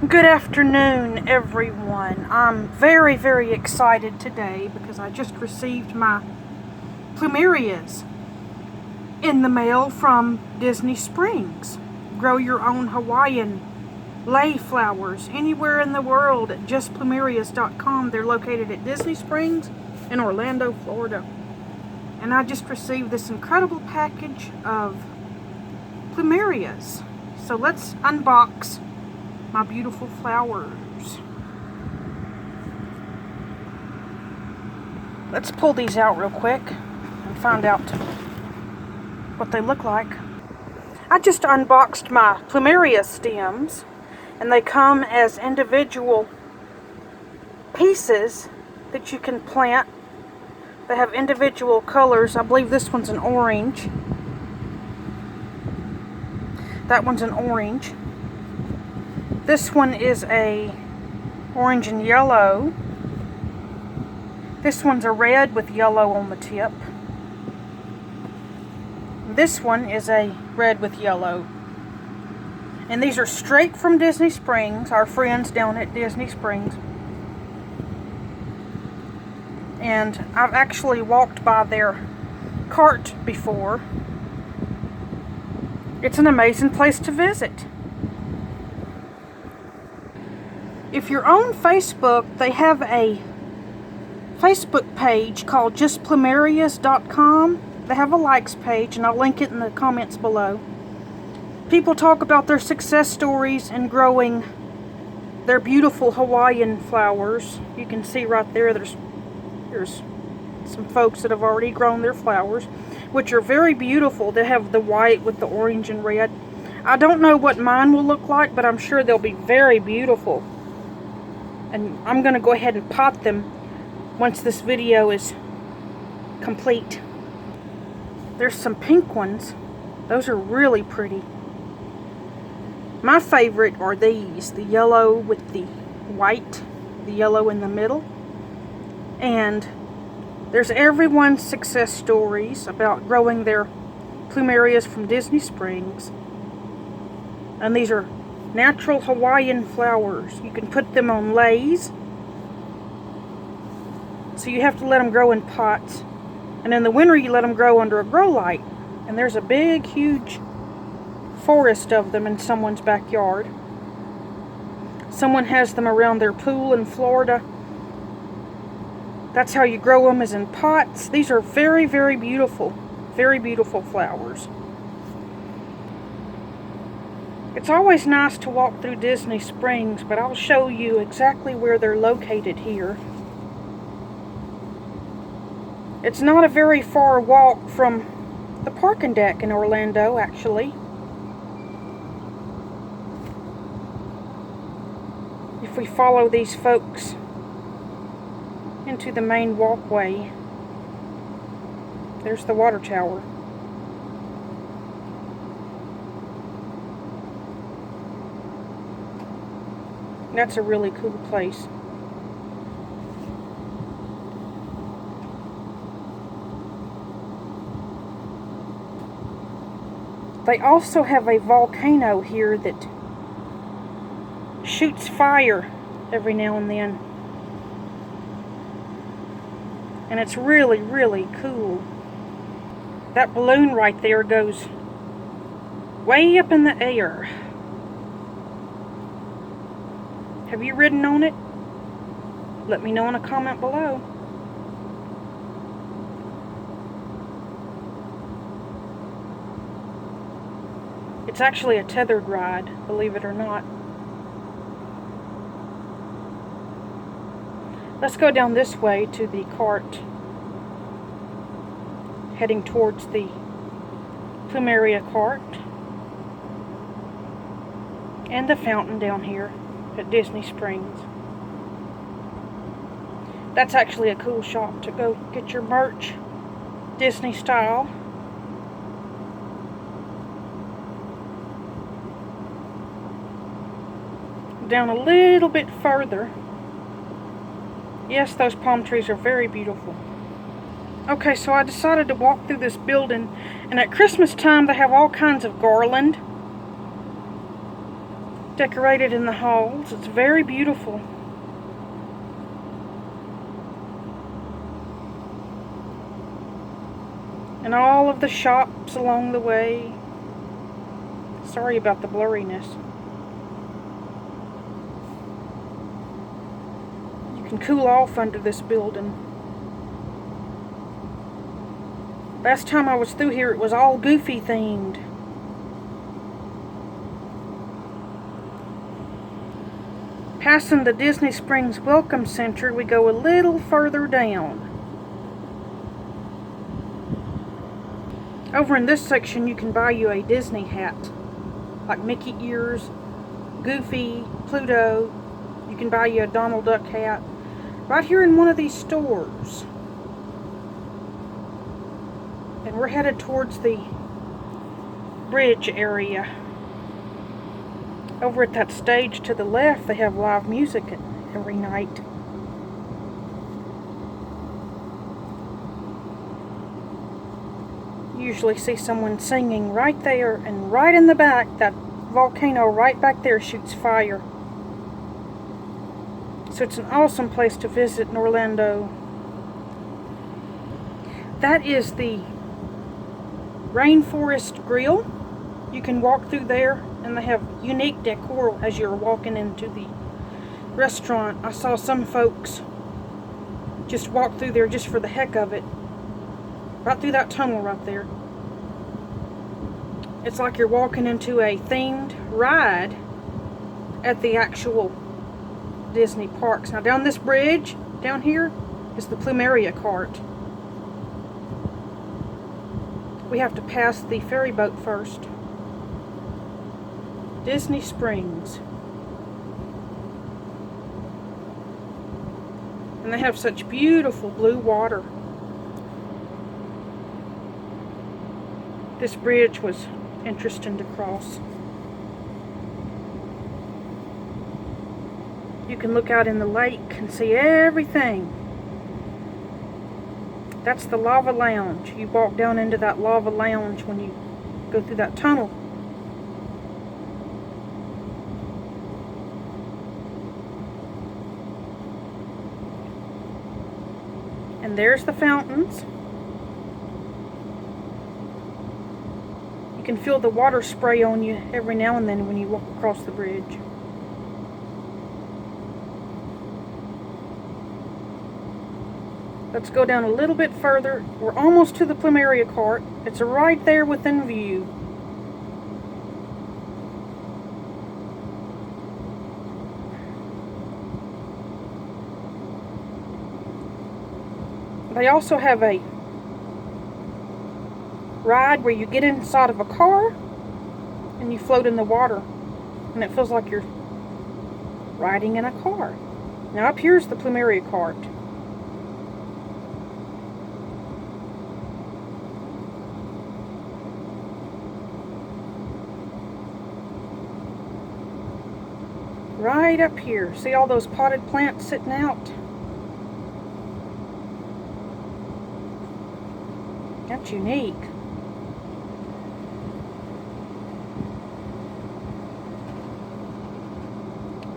Good afternoon, everyone. I'm very excited today because I just received my Plumerias in the mail from Disney Springs. Grow your own Hawaiian lei flowers anywhere in the world at justplumerias.com. They're located at Disney Springs in Orlando, Florida. And I just received this incredible package of Plumerias. So let's unbox my beautiful flowers. Let's pull these out real quick and find out what they look like. I just unboxed my Plumeria stems, and they come as individual pieces that you can plant. They have individual colors. I believe this one's an orange. That one's an orange. This one is a orange and yellow. This one's a red with yellow on the tip. This one is a red with yellow. And these are straight from Disney Springs, our friends down at Disney Springs. And I've actually walked by their cart before. It's an amazing place to visit. If you're on Facebook, they have a Facebook page called justplumerias.com. They have a likes page, and I'll link it in the comments below. People talk about their success stories in growing their beautiful Hawaiian flowers. You can see right there, there's some folks that have already grown their flowers, which are very beautiful. They have the white with the orange and red. I don't know what mine will look like, but I'm sure they'll be very beautiful. And I'm going to go ahead and pot them once this video is complete. There's some pink ones. Those are really pretty. My favorite are these, the yellow with the white, the yellow in the middle. And there's everyone's success stories about growing their Plumerias from Disney Springs. And these are natural Hawaiian flowers. You can put them on leis. So you have to let them grow in pots. And in the winter you let them grow under a grow light. And there's a big, huge forest of them in someone's backyard. Someone has them around their pool in Florida. That's how you grow them, is in pots. These are very beautiful flowers. It's always nice to walk through Disney Springs, but I'll show you exactly where they're located here. It's not a very far walk from the parking deck in Orlando, actually. If we follow these folks into the main walkway, there's the water tower. That's a really cool place. They also have a volcano here that shoots fire every now and then. And it's really cool. That balloon right there goes way up in the air. Have you ridden on it? Let me know in a comment below. It's actually a tethered ride, believe it or not. Let's go down this way to the cart, heading towards the Plumeria cart and the fountain down here at Disney Springs. That's actually a cool shop to go get your merch, Disney style. Down a little bit further. Yes, those palm trees are very beautiful. Okay, so I decided to walk through this building, and at Christmas time they have all kinds of garland. decorated in the halls. It's very beautiful. And all of the shops along the way. Sorry about the blurriness. You can cool off under this building. Last time I was through here, it was all Goofy themed. Passing the Disney Springs Welcome Center, we go a little further down. Over in this section, you can buy you a Disney hat, like Mickey ears, Goofy, Pluto. You can buy you a Donald Duck hat right here in one of these stores. And we're headed towards the bridge area. Over at that stage to the left, they have live music every night. You usually see someone singing right there, and right in the back, that volcano right back there shoots fire. So it's an awesome place to visit in Orlando. That is the Rainforest Grill. You can walk through there, and they have unique decor as you're walking into the restaurant. I saw some folks just walk through there just for the heck of it. Right through that tunnel right there. It's like you're walking into a themed ride at the actual Disney parks. Now down this bridge, down here, is the Plumeria cart. We have to pass the ferry boat first. Disney Springs. And they have such beautiful blue water. This bridge was interesting to cross. You can look out in the lake and see everything. That's the lava lounge. You walk down into that lava lounge when you go through that tunnel. And there's the fountains. You can feel the water spray on you every now and then when you walk across the bridge. Let's go down a little bit further. We're almost to the Plumeria cart. It's right there within view. They also have a ride where you get inside of a car and you float in the water, and it feels like you're riding in a car. Now up here's the Plumeria cart. Right up here. See all those potted plants sitting out? That's unique.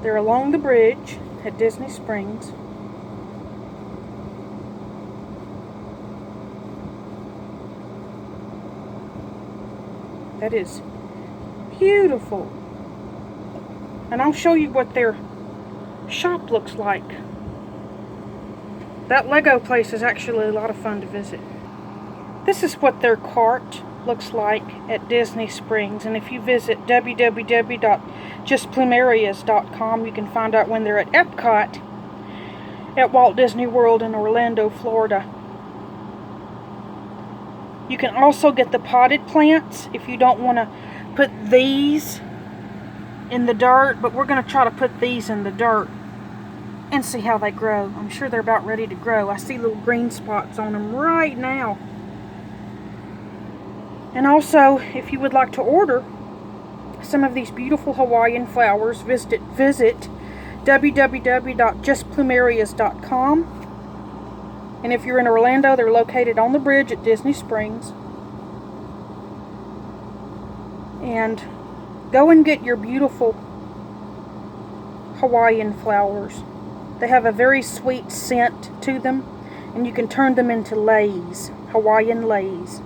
They're along the bridge at Disney Springs. That is beautiful. And I'll show you what their shop looks like. That Lego place is actually a lot of fun to visit. This is what their cart looks like at Disney Springs. And if you visit www.justplumerias.com, you can find out when they're at Epcot at Walt Disney World in Orlando, Florida. You can also get the potted plants if you don't want to put these in the dirt, but we're going to try to put these in the dirt and see how they grow. I'm sure they're about ready to grow. I see little green spots on them right now. And also, if you would like to order some of these beautiful Hawaiian flowers, visit www.justplumerias.com. And if you're in Orlando, they're located on the bridge at Disney Springs. And go and get your beautiful Hawaiian flowers. They have a very sweet scent to them, and you can turn them into leis, Hawaiian leis.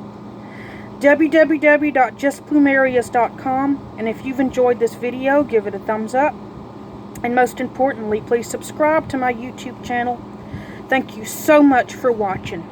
www.justplumerias.com, and if you've enjoyed this video, give it a thumbs up. And most importantly, please subscribe to my YouTube channel. Thank you so much for watching.